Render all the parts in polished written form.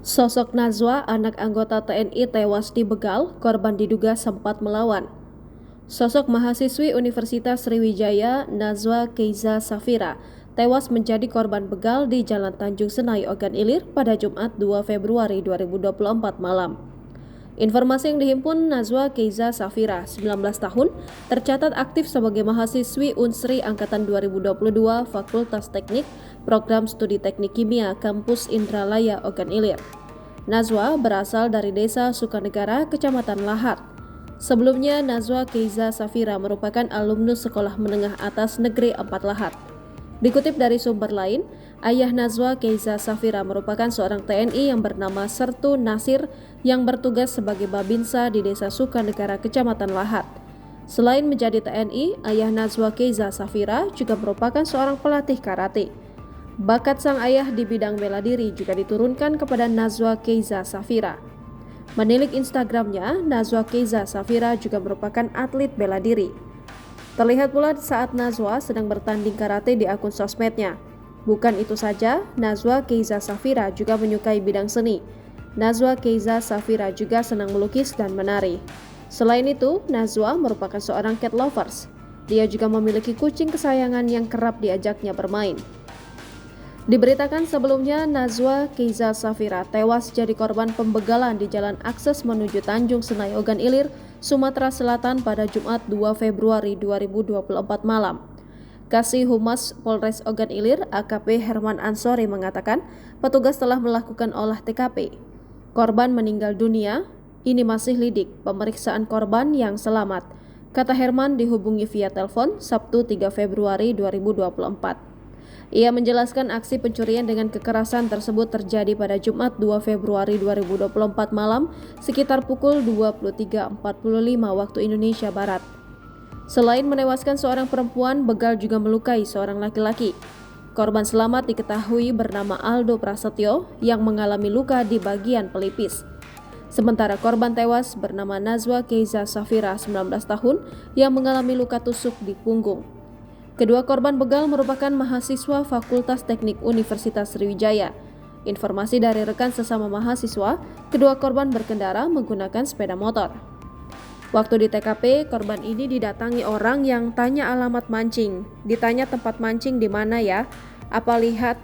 Sosok Najwa, anak anggota TNI tewas di begal, korban diduga sempat melawan. Sosok mahasiswi Universitas Sriwijaya, Najwa Keiza Safira, tewas menjadi korban begal di Jalan Tanjung Senai, Ogan Ilir pada Jumat 2 Februari 2024 malam. Informasi yang dihimpun, Najwa Keiza Safira, 19 tahun, tercatat aktif sebagai mahasiswi Unsri Angkatan 2022 Fakultas Teknik, Program Studi Teknik Kimia, Kampus Indralaya, Ogan Ilir. Najwa berasal dari Desa Sukanegara, Kecamatan Lahat. Sebelumnya, Najwa Keiza Safira merupakan alumnus Sekolah Menengah Atas Negeri 4 Lahat. Dikutip dari sumber lain, ayah Najwa Keiza Safira merupakan seorang TNI yang bernama Sertu Nasir yang bertugas sebagai Babinsa di Desa Sukanegara, Kecamatan Lahat. Selain menjadi TNI, ayah Najwa Keiza Safira juga merupakan seorang pelatih karate. Bakat sang ayah di bidang bela diri juga diturunkan kepada Najwa Keiza Safira. Menilik Instagramnya, Najwa Keiza Safira juga merupakan atlet bela diri. Terlihat pula saat Najwa sedang bertanding karate di akun sosmednya. Bukan itu saja, Najwa Keiza Safira juga menyukai bidang seni. Najwa Keiza Safira juga senang melukis dan menari. Selain itu, Najwa merupakan seorang cat lovers. Dia juga memiliki kucing kesayangan yang kerap diajaknya bermain. Diberitakan sebelumnya, Najwa Keiza Safira tewas jadi korban pembegalan di jalan akses menuju Tanjung Senai, Ogan Ilir, Sumatera Selatan pada Jumat 2 Februari 2024 malam. Kasih Humas Polres Ogan Ilir, AKP Herman Ansori mengatakan, petugas telah melakukan olah TKP. Korban meninggal dunia, ini masih lidik pemeriksaan korban yang selamat, kata Herman dihubungi via telepon Sabtu 3 Februari 2024. Ia menjelaskan aksi pencurian dengan kekerasan tersebut terjadi pada Jumat 2 Februari 2024 malam sekitar pukul 23.45 waktu Indonesia Barat. Selain menewaskan seorang perempuan, begal juga melukai seorang laki-laki. Korban selamat diketahui bernama Aldo Prasetyo yang mengalami luka di bagian pelipis. Sementara korban tewas bernama Najwa Keiza Safira, 19 tahun, yang mengalami luka tusuk di punggung. Kedua korban begal merupakan mahasiswa Fakultas Teknik Universitas Sriwijaya. Informasi dari rekan sesama mahasiswa, kedua korban berkendara menggunakan sepeda motor. Waktu di TKP, korban ini didatangi orang yang tanya alamat mancing. Ditanya tempat mancing di mana ya? Apa lihat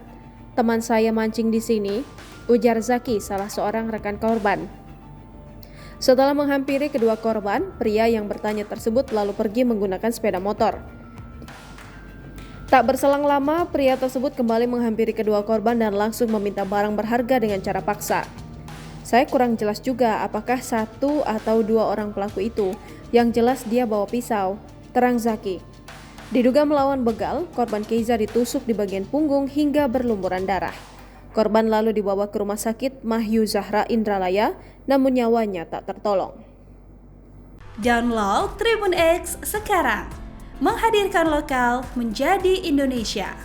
teman saya mancing di sini? Ujar Zaki, salah seorang rekan korban. Setelah menghampiri kedua korban, pria yang bertanya tersebut lalu pergi menggunakan sepeda motor. Tak berselang lama, pria tersebut kembali menghampiri kedua korban dan langsung meminta barang berharga dengan cara paksa. Saya kurang jelas juga apakah satu atau dua orang pelaku itu. Yang jelas dia bawa pisau, terang Zaki. Diduga melawan begal, korban Keiza ditusuk di bagian punggung hingga berlumuran darah. Korban lalu dibawa ke rumah sakit Mahyu Zahra Indralaya, namun nyawanya tak tertolong. Download Tribun X sekarang. Menghadirkan lokal menjadi Indonesia.